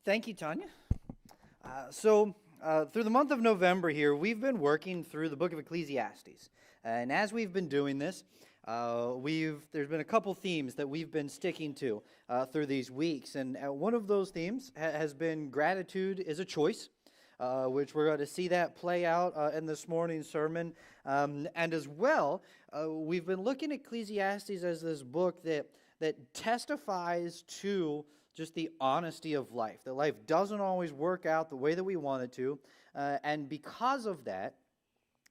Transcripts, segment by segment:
Thank you, Tanya. Through the month of November here, we've been working through the book of Ecclesiastes. And as we've been doing this, there's been a couple themes that we've been sticking to through these weeks. And one of those themes has been gratitude is a choice, which we're going to see that play out in this morning's sermon. And as well, we've been looking at Ecclesiastes as this book that testifies to just the honesty of life, that life doesn't always work out the way that we want it to. And because of that,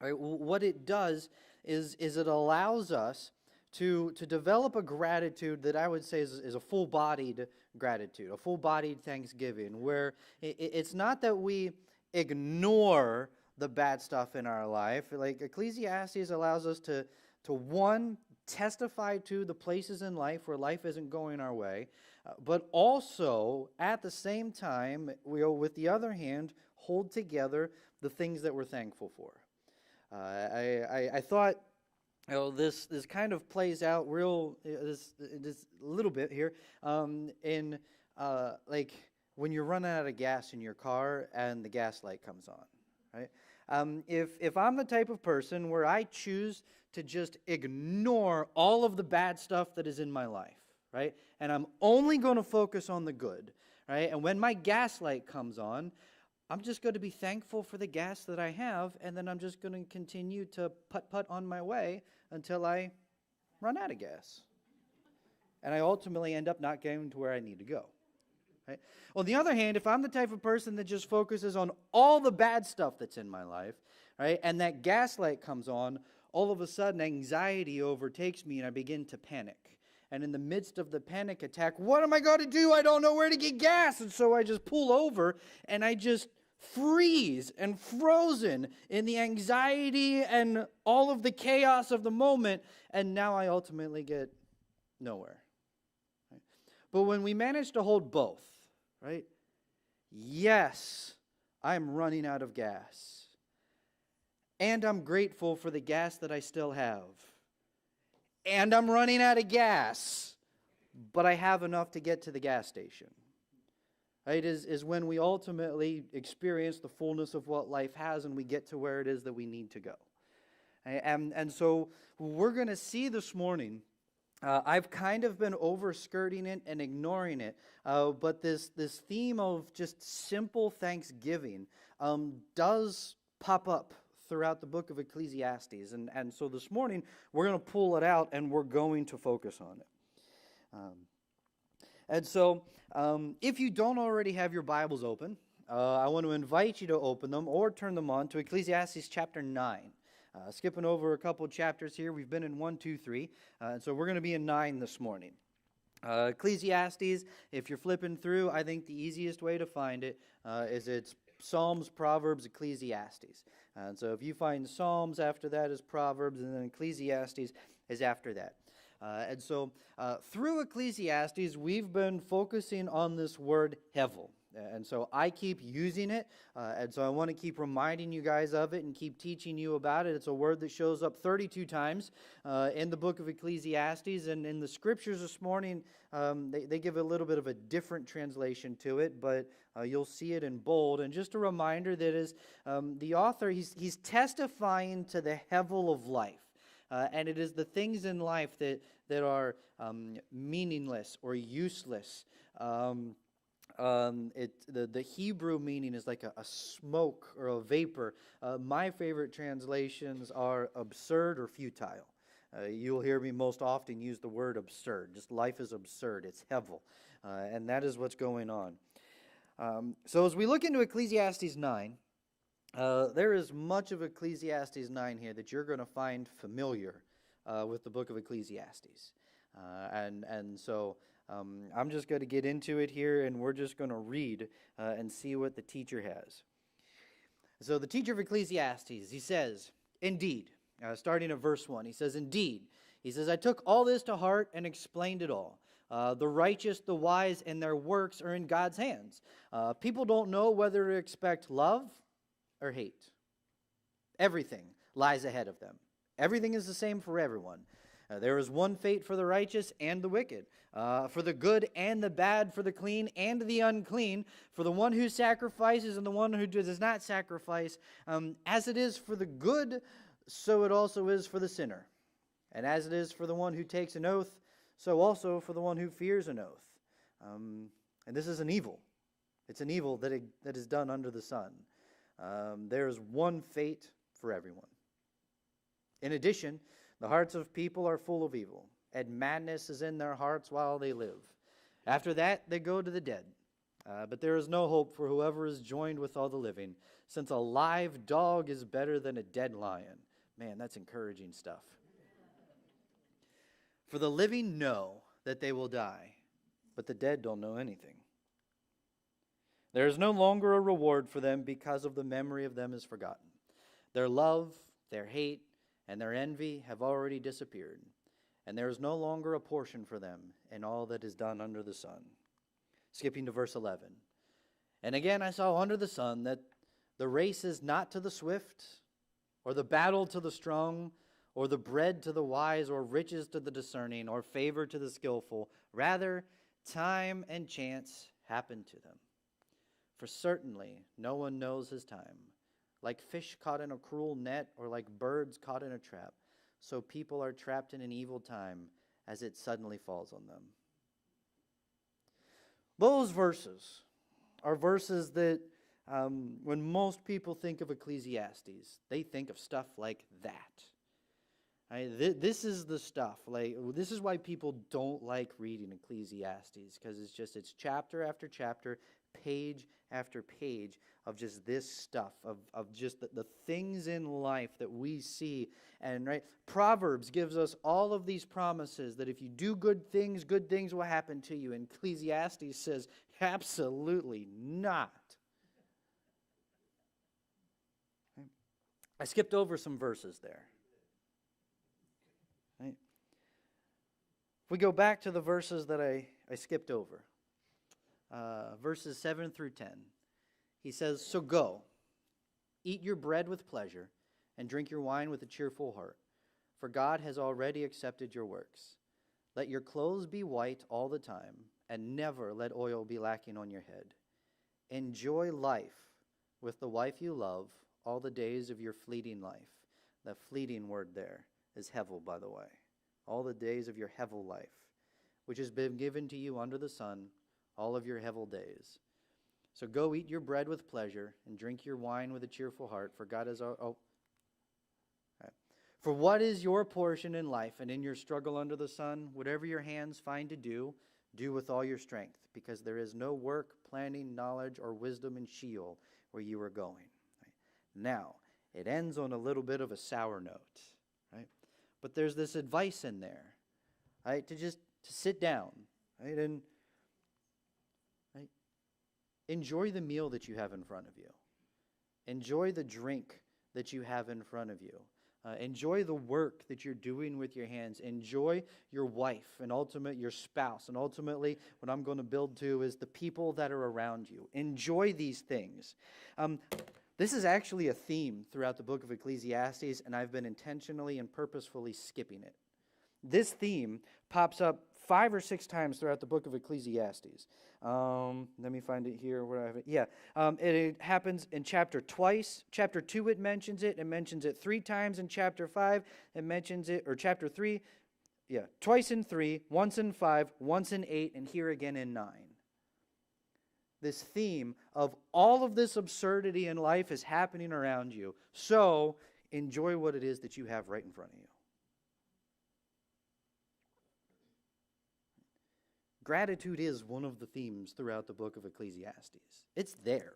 right, what it does is it allows us to develop a gratitude that I would say is a full-bodied gratitude, a full-bodied thanksgiving, where it's not that we ignore the bad stuff in our life. Like Ecclesiastes allows us to one, testify to the places in life where life isn't going our way, but also, at the same time, with the other hand, hold together the things that we're thankful for. I thought, this kind of plays out this little bit here in like when you're running out of gas in your car and the gas light comes on, right? If I'm the type of person where I choose to just ignore all of the bad stuff that is in my life, right? And I'm only going to focus on the good, right? And when my gas light comes on, I'm just going to be thankful for the gas that I have, and then I'm just going to continue to putt on my way until I run out of gas. And I ultimately end up not getting to where I need to go. Right? On the other hand, if I'm the type of person that just focuses on all the bad stuff that's in my life, right, and that gas light comes on, all of a sudden anxiety overtakes me and I begin to panic. And in the midst of the panic attack, what am I going to do? I don't know where to get gas. And so I just pull over and I just freeze and frozen in the anxiety and all of the chaos of the moment. And now I ultimately get nowhere. Right? But when we manage to hold both, right? Yes, I'm running out of gas. And I'm grateful for the gas that I still have. And I'm running out of gas, but I have enough to get to the gas station. Right? Is when we ultimately experience the fullness of what life has and we get to where it is that we need to go. And so we're going to see this morning, I've kind of been overskirting it and ignoring it, but this theme of just simple thanksgiving does pop up throughout the book of Ecclesiastes. And so this morning, we're going to pull it out and we're going to focus on it. If you don't already have your Bibles open, I want to invite you to open them or turn them on to Ecclesiastes chapter 9. Skipping over a couple chapters here, we've been in 1, 2, 3, and so we're going to be in 9 this morning. Ecclesiastes, if you're flipping through, I think the easiest way to find it is it's Psalms, Proverbs, Ecclesiastes. And so if you find Psalms, after that is Proverbs, and then Ecclesiastes is after that. Through Ecclesiastes, we've been focusing on this word Hebel. And so I keep using it, and so I want to keep reminding you guys of it and keep teaching you about it. It's a word that shows up 32 times in the book of Ecclesiastes, and in the scriptures this morning, they give a little bit of a different translation to it, but you'll see it in bold. And just a reminder that is the author, he's testifying to the Hebel of life, and it is the things in life that are meaningless or useless. The Hebrew meaning is like a smoke or a vapor. My favorite translations are absurd or futile. You'll hear me most often use the word absurd. Just life is absurd. It's Hebel. And that is what's going on. So as we look into Ecclesiastes 9, there is much of Ecclesiastes 9 here that you're going to find familiar with the book of Ecclesiastes. So I'm just going to get into it here, and we're just going to read and see what the teacher has. So the teacher of Ecclesiastes, he says, indeed, starting at verse 1, he says, indeed. He says, I took all this to heart and explained it all. The righteous, the wise, and their works are in God's hands. People don't know whether to expect love or hate. Everything lies ahead of them. Everything is the same for everyone. There is one fate for the righteous and the wicked, for the good and the bad, for the clean and the unclean, for the one who sacrifices and the one who does not sacrifice. As it is for the good, so it also is for the sinner. And as it is for the one who takes an oath, so also for the one who fears an oath. And this is an evil. It's an evil that is done under the sun. There is one fate for everyone. In addition, the hearts of people are full of evil, and madness is in their hearts while they live. After that, they go to the dead. But there is no hope for whoever is joined with all the living, since a live dog is better than a dead lion. Man, that's encouraging stuff. For the living know that they will die, but the dead don't know anything. There is no longer a reward for them because of the memory of them is forgotten. Their love, their hate, and their envy have already disappeared, and there is no longer a portion for them in all that is done under the sun. Skipping to verse 11. And again I saw under the sun that the race is not to the swift, or the battle to the strong, or the bread to the wise, or riches to the discerning, or favor to the skillful. Rather, time and chance happen to them. For certainly no one knows his time. Like fish caught in a cruel net, or like birds caught in a trap, so people are trapped in an evil time as it suddenly falls on them. Those verses are verses that when most people think of Ecclesiastes, they think of stuff like that. This is the stuff. This is why people don't like reading Ecclesiastes, because it's chapter after chapter, page after page of just this stuff, of just the things in life that we see. And Proverbs gives us all of these promises that if you do good things will happen to you. And Ecclesiastes says, absolutely not. I skipped over some verses there. Right? If we go back to the verses that I skipped over, verses 7 through 10, he says, so go, eat your bread with pleasure, and drink your wine with a cheerful heart, for God has already accepted your works. Let your clothes be white all the time, and never let oil be lacking on your head. Enjoy life with the wife you love all the days of your fleeting life. The fleeting word there is Hebel, by the way. All the days of your Hebel life, which has been given to you under the sun, all of your Hebel days. So go eat your bread with pleasure and drink your wine with a cheerful heart, for God is For what is your portion in life and in your struggle under the sun? Whatever your hands find to do, do with all your strength, because there is no work, planning, knowledge, or wisdom in Sheol where you are going. Now, it ends on a little bit of a sour note, right? But there's this advice in there, right? To sit down, right? And enjoy the meal that you have in front of you. Enjoy the drink that you have in front of you. Enjoy the work that you're doing with your hands. Enjoy your wife and ultimately your spouse. And ultimately, what I'm going to build to is the people that are around you. Enjoy these things. This is actually a theme throughout the book of Ecclesiastes, and I've been intentionally and purposefully skipping it. This theme pops up 5 or 6 times throughout the book of Ecclesiastes. Let me find it here. Where I have it. Yeah, it happens in chapter 2. Chapter 2 it mentions it. It mentions it 3 times in chapter 5. It mentions it, or chapter 3, yeah, twice in 3, once in 5, once in 8, and here again in 9. This theme of all of this absurdity in life is happening around you. So enjoy what it is that you have right in front of you. Gratitude is one of the themes throughout the book of Ecclesiastes. It's there.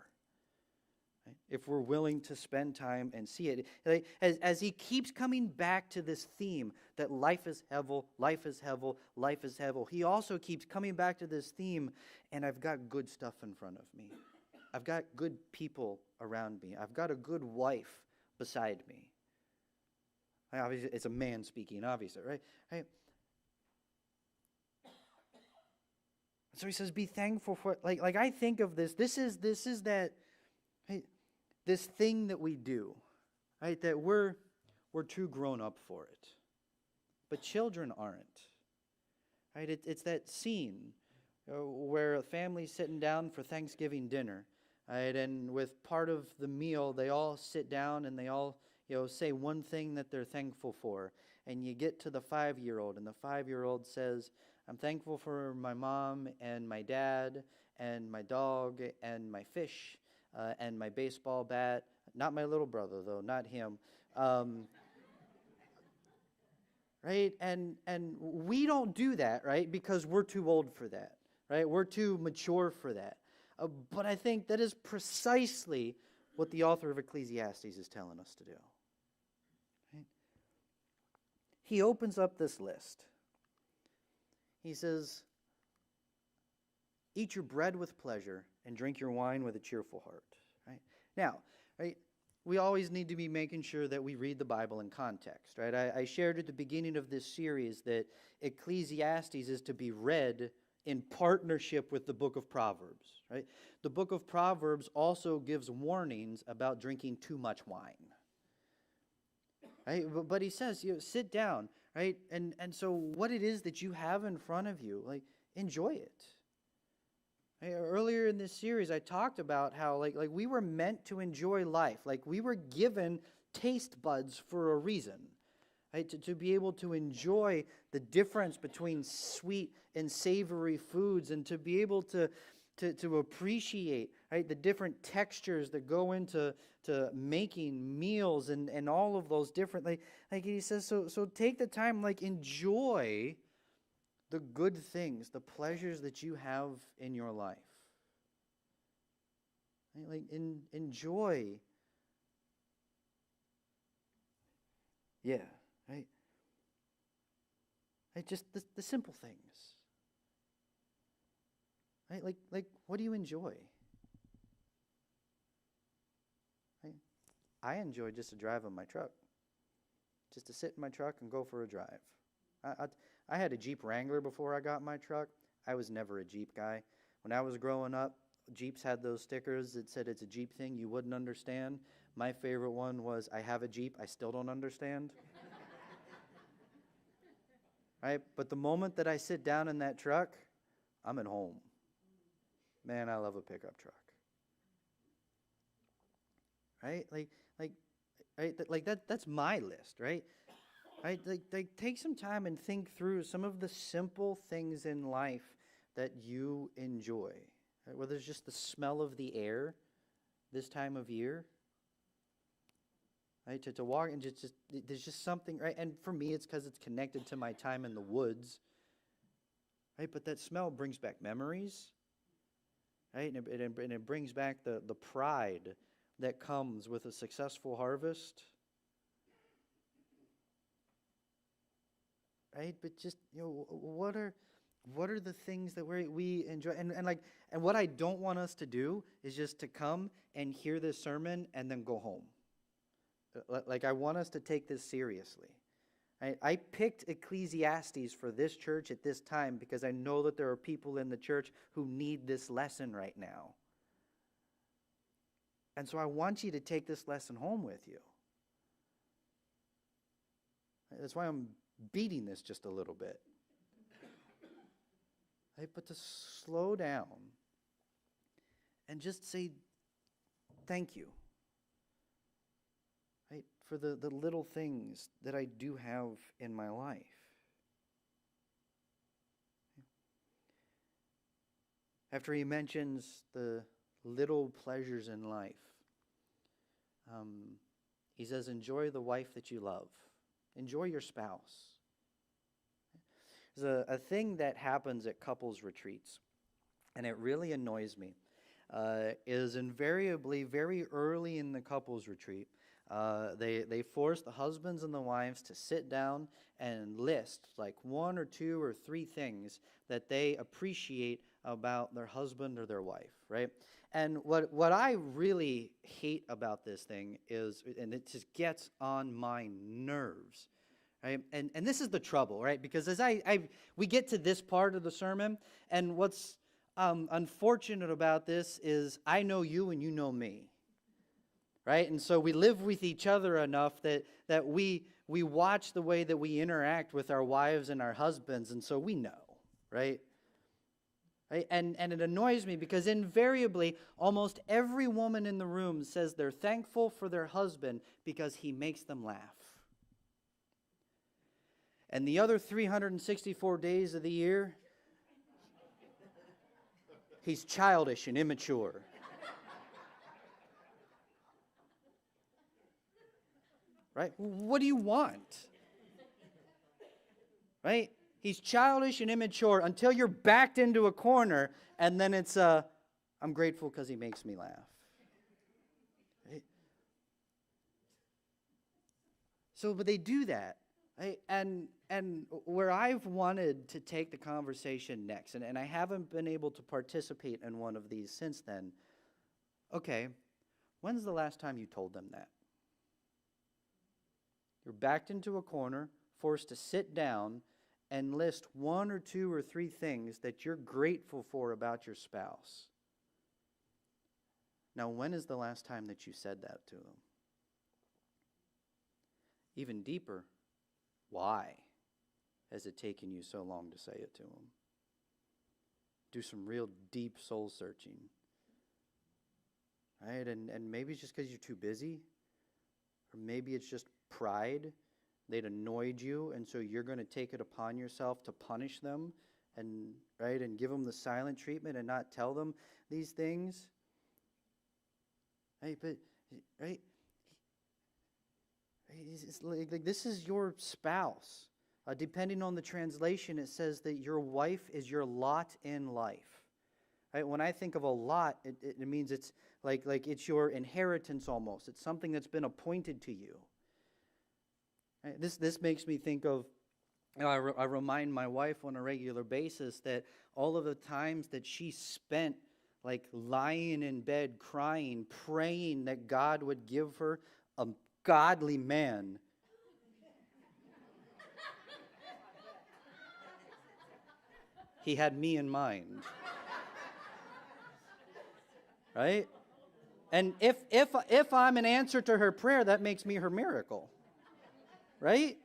Right? If we're willing to spend time and see it. As he keeps coming back to this theme that life is Hebel, life is Hebel, life is Hebel, he also keeps coming back to this theme, and I've got good stuff in front of me. I've got good people around me. I've got a good wife beside me. Obviously, it's a man speaking, obviously, right? So he says, be thankful for, like I think of this is that, right, this thing that we do, right, that we're too grown up for it. but children aren't. Right? It's that scene where a family's sitting down for Thanksgiving dinner, right? And with part of the meal, they all sit down and they all say one thing that they're thankful for. And you get to the 5-year-old, and the 5-year-old says, "I'm thankful for my mom and my dad and my dog and my fish and my baseball bat." Not my little brother, though, not him. Right? And we don't do that, right? Because we're too old for that, right? We're too mature for that. But I think that is precisely what the author of Ecclesiastes is telling us to do. Right? He opens up this list. He says, "Eat your bread with pleasure and drink your wine with a cheerful heart." Right? Now, right, we always need to be making sure that we read the Bible in context, right? I shared at the beginning of this series that Ecclesiastes is to be read in partnership with the book of Proverbs, right? The book of Proverbs also gives warnings about drinking too much wine, right? But he says, sit down, right? And so what it is that you have in front of you, like, enjoy it. Earlier in this series, I talked about how like we were meant to enjoy life. Like we were given taste buds for a reason, right? To be able to enjoy the difference between sweet and savory foods, and to be able to appreciate, right, the different textures that go into making meals and all of those different, like he says, so take the time, like enjoy the good things, the pleasures that you have in your life. Right? Like enjoy. Yeah, right? Right? Just the simple things. Right? Like what do you enjoy? Right? I enjoy just to drive in my truck. Just to sit in my truck and go for a drive. I had a Jeep Wrangler before I got my truck. I was never a Jeep guy. When I was growing up, Jeeps had those stickers that said it's a Jeep thing you wouldn't understand. My favorite one was, "I have a Jeep, I still don't understand." Right? But the moment that I sit down in that truck, I'm at home. Man, I love a pickup truck. Right? That's my list, right? Right? Like take some time and think through some of the simple things in life that you enjoy. Right? Whether it's just the smell of the air this time of year. Right? To walk and just there's just something, right? And for me, it's because it's connected to my time in the woods. Right? But that smell brings back memories. Right? And it brings back the pride that comes with a successful harvest. Right? But just, what are the things that we enjoy? And what I don't want us to do is just to come and hear this sermon and then go home. Like, I want us to take this seriously. I picked Ecclesiastes for this church at this time because I know that there are people in the church who need this lesson right now. And so I want you to take this lesson home with you. That's why I'm beating this just a little bit. Right? But to slow down and just say thank you. Right? For the little things that I do have in my life. After he mentions the little pleasures in life, he says, enjoy the wife that you love. Enjoy your spouse. There's a thing that happens at couples retreats, and it really annoys me, is invariably very early in the couples retreat, they force the husbands and the wives to sit down and list like 1 or 2 or 3 things that they appreciate about their husband or their wife, right? And what I really hate about this thing is, and it just gets on my nerves, right? And this is the trouble, right? Because as we get to this part of the sermon, and what's unfortunate about this is I know you and you know me. right? And so we live with each other enough that we watch the way that we interact with our wives and our husbands, and so we know, right? Right? And it annoys me because invariably, almost every woman in the room says they're thankful for their husband because he makes them laugh. And the other 364 days of the year, he's childish and immature. Right? What do you want? Right? He's childish and immature until you're backed into a corner, and then it's, I'm grateful because he makes me laugh. Right? So, but they do that. Right? And where I've wanted to take the conversation next, and I haven't been able to participate in one of these since then, okay, when's the last time you told them that? You're backed into a corner, forced to sit down and list 1 or 2 or 3 things that you're grateful for about your spouse. Now, when is the last time that you said that to them? Even deeper, why has it taken you so long to say it to them? Do some real deep soul searching. Right? And maybe it's just because you're too busy, or maybe it's just pride. They'd annoyed you, and so you're going to take it upon yourself to punish them and give them the silent treatment and not tell them these things. Right? But it's like this is your spouse. Depending on the translation, it says that your wife is your lot in life. Right? When I think of a lot, it means it's like it's your inheritance almost. It's something that's been appointed to you. Right? This makes me think of, I remind my wife on a regular basis that all of the times that she spent lying in bed crying, praying that God would give her a godly man. He had me in mind. Right? And if I'm an answer to her prayer, that makes me her miracle. Right?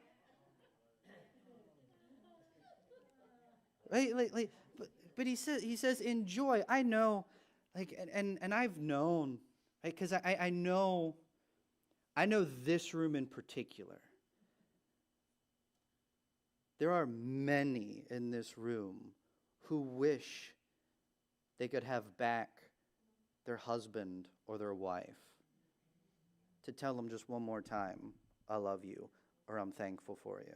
Right? But he says enjoy. I know, and I've known, right? Because I know this room in particular. There are many in this room who wish they could have back their husband or their wife to tell them just one more time, I love you, or I'm thankful for you.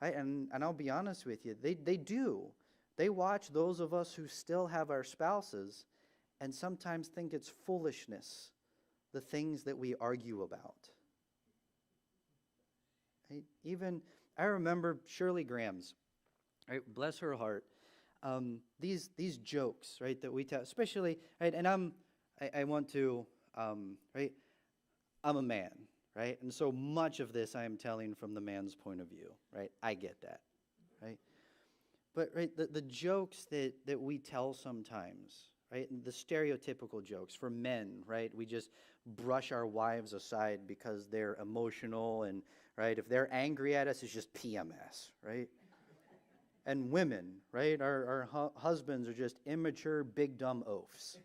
Right? And I'll be honest with you, they do. They watch those of us who still have our spouses and sometimes think it's foolishness, the things that we argue about. Right? Even, I remember Shirley Graham's, right, bless her heart, these jokes, right, that we tell, especially, right, and I want to, right, I'm a man, right, and so much of this I am telling from the man's point of view, right, I get that, right, but, right, the jokes that we tell sometimes, right, the stereotypical jokes for men, right, we just brush our wives aside because they're emotional and, right, if they're angry at us, it's just PMS, right? And women, right, our husbands are just immature, big, dumb oafs,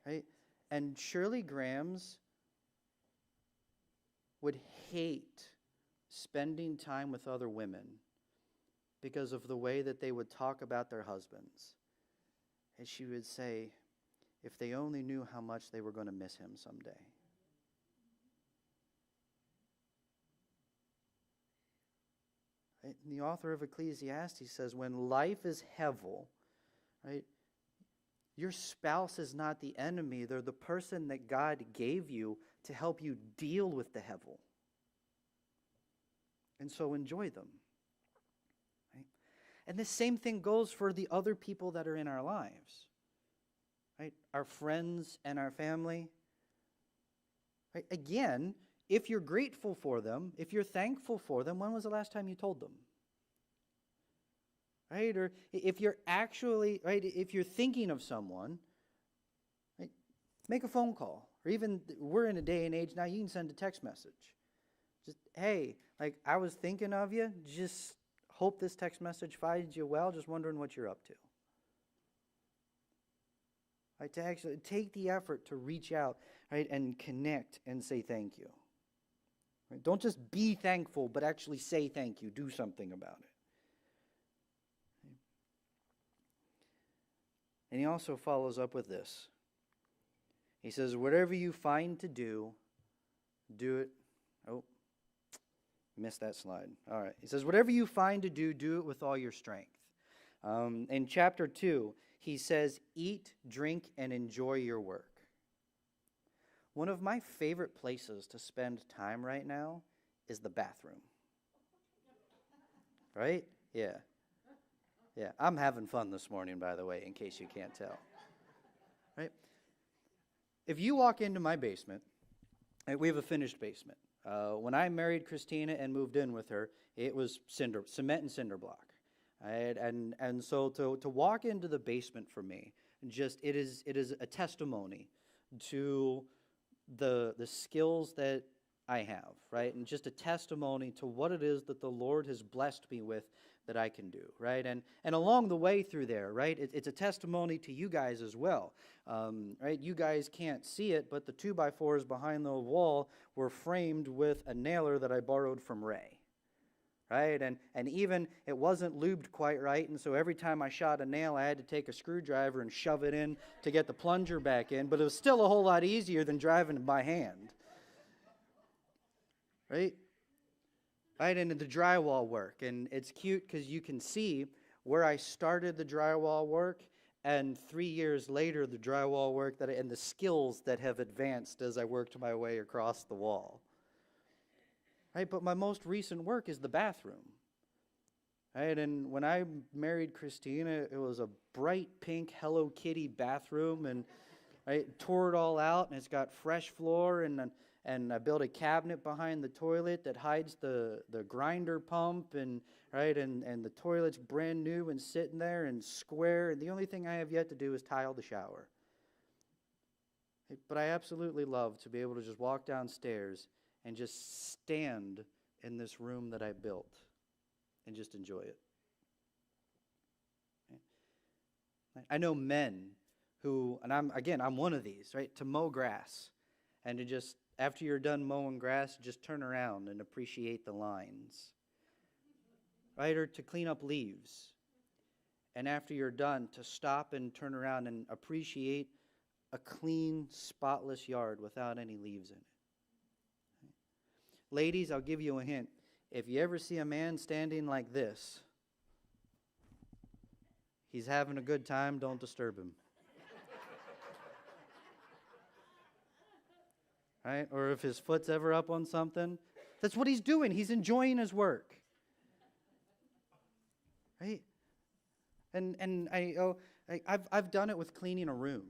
right? And Shirley Graham's would hate spending time with other women because of the way that they would talk about their husbands. And she would say, if they only knew how much they were going to miss him someday. And the author of Ecclesiastes says, when life is hevel, right, your spouse is not the enemy. They're the person that God gave you to help you deal with the hevel. And so enjoy them. Right? And the same thing goes for the other people that are in our lives. Right? Our friends and our family. Right? Again, if you're grateful for them, if you're thankful for them, when was the last time you told them? Right? Or if you're actually, right, if you're thinking of someone, right, Make a phone call. Or even, we're in a day and age now, you can send a text message. Just, hey, like, I was thinking of you. Just hope this text message finds you well. Just wondering what you're up to. Right, to actually take the effort to reach out, right, and connect and say thank you. Right? Don't just be thankful, but actually say thank you. Do something about it. And he also follows up with this. He says, whatever you find to do, do it. Oh, missed that slide. All right. He says, whatever you find to do it with all your strength. In chapter 2, he says, eat, drink, and enjoy your work. One of my favorite places to spend time right now is the bathroom. Right? Yeah. Yeah, I'm having fun this morning, by the way, in case you can't tell. Right? If you walk into my basement, right, we have a finished basement. When I married Christina and moved in with her, it was cement and cinder block. Right? And so to walk into the basement for me, it is a testimony to the skills that I have, right? And just a testimony to what it is that the Lord has blessed me with that I can do, right? And along the way through there, right, it's a testimony to you guys as well, right? You guys can't see it, but the 2x4s behind the wall were framed with a nailer that I borrowed from Ray, right? And even it wasn't lubed quite right, and so every time I shot a nail, I had to take a screwdriver and shove it in to get the plunger back in, but it was still a whole lot easier than driving by hand, right? Right, and the drywall work, and it's cute because you can see where I started the drywall work, and 3 years later, the drywall work and the skills that have advanced as I worked my way across the wall. Right, but my most recent work is the bathroom. Right, and when I married Christina, it was a bright pink Hello Kitty bathroom, and I tore it all out, and it's got fresh floor, and I built a cabinet behind the toilet that hides the grinder pump, and right, and the toilet's brand new and sitting there and square, and the only thing I have yet to do is tile the shower. But I absolutely love to be able to just walk downstairs and just stand in this room that I built and just enjoy it. I know men who, and I'm one of these, right, to mow grass and to just, after you're done mowing grass, just turn around and appreciate the lines, right, or to clean up leaves. And after you're done, to stop and turn around and appreciate a clean, spotless yard without any leaves in it. Ladies, I'll give you a hint. If you ever see a man standing like this, he's having a good time, don't disturb him. Right? Or if his foot's ever up on something, that's what he's doing. He's enjoying his work. Right? And I've done it with cleaning a room.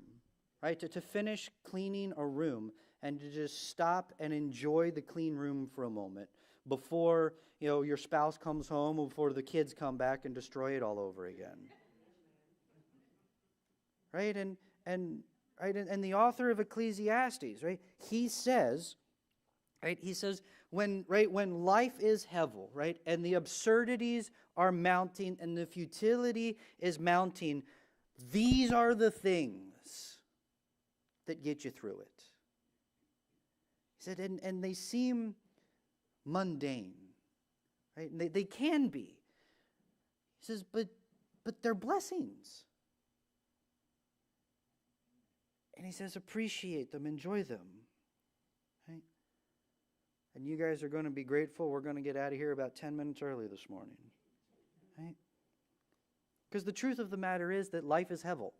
Right? To finish cleaning a room and to just stop and enjoy the clean room for a moment before, your spouse comes home or before the kids come back and destroy it all over again. Right? And the author of Ecclesiastes, right? He says, when life is Hebel, right, and the absurdities are mounting and the futility is mounting, these are the things that get you through it. He said, and they seem mundane, right? And they can be. He says, but they're blessings. And he says, appreciate them, enjoy them. Right? And you guys are going to be grateful. We're going to get out of here about 10 minutes early this morning. Right? Because the truth of the matter is that life is Hebel.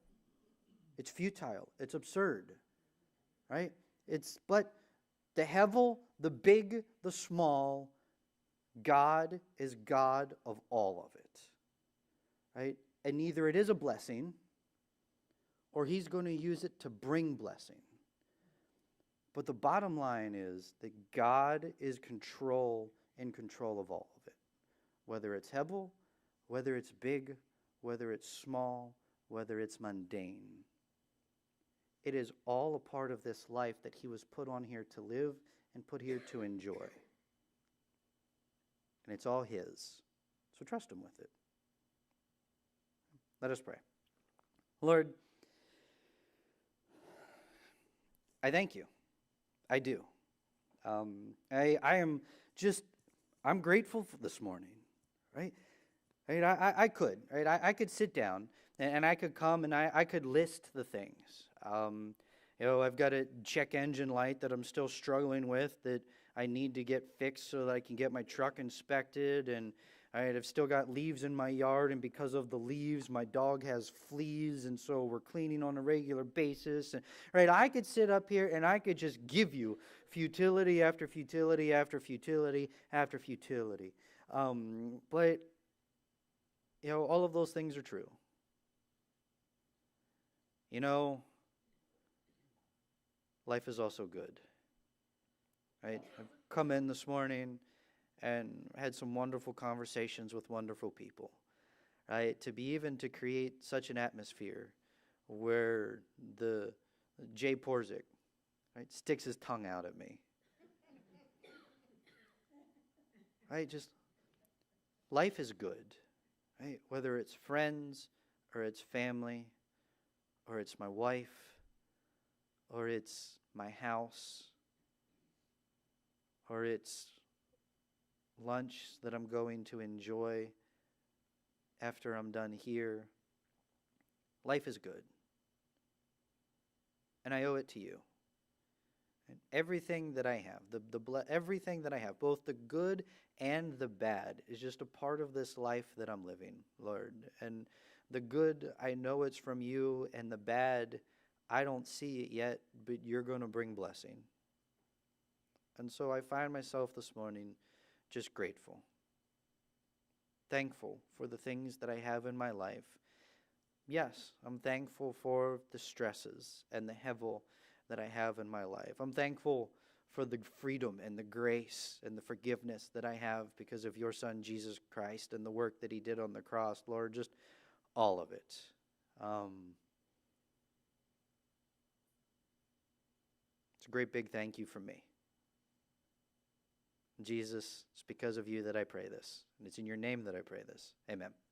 It's futile. It's absurd. Right? But the Hebel, the big, the small, God is God of all of it. Right? And either it is a blessing, or he's going to use it to bring blessing. But the bottom line is that God is in control of all of it. Whether it's Hebel, whether it's big, whether it's small, whether it's mundane. It is all a part of this life that he was put on here to live and put here to enjoy. And it's all his. So trust him with it. Let us pray. Lord, I thank you. I do. I'm grateful for this morning, right? Right? I could, right? I could sit down and I could come and I could list the things. I've got a check engine light that I'm still struggling with that I need to get fixed so that I can get my truck inspected. And I've still got leaves in my yard, and because of the leaves, my dog has fleas, and so we're cleaning on a regular basis. And, right? I could sit up here and I could just give you futility after futility after futility after futility. But all of those things are true. Life is also good. Right? I've come in this morning and had some wonderful conversations with wonderful people. Right? To create such an atmosphere where the Jay Porzik, right, sticks his tongue out at me. Right? Just life is good. Right? Whether it's friends or it's family or it's my wife or it's my house or it's lunch that I'm going to enjoy after I'm done here. Life is good. And I owe it to you. And everything that I have, everything that I have, both the good and the bad, is just a part of this life that I'm living, Lord. And the good, I know it's from you, and the bad, I don't see it yet, but you're going to bring blessing. And so I find myself this morning just grateful, thankful for the things that I have in my life. Yes, I'm thankful for the stresses and the Hebel that I have in my life. I'm thankful for the freedom and the grace and the forgiveness that I have because of your Son, Jesus Christ, and the work that he did on the cross. Lord, just all of it. It's a great big thank you from me. Jesus, it's because of you that I pray this. And it's in your name that I pray this. Amen.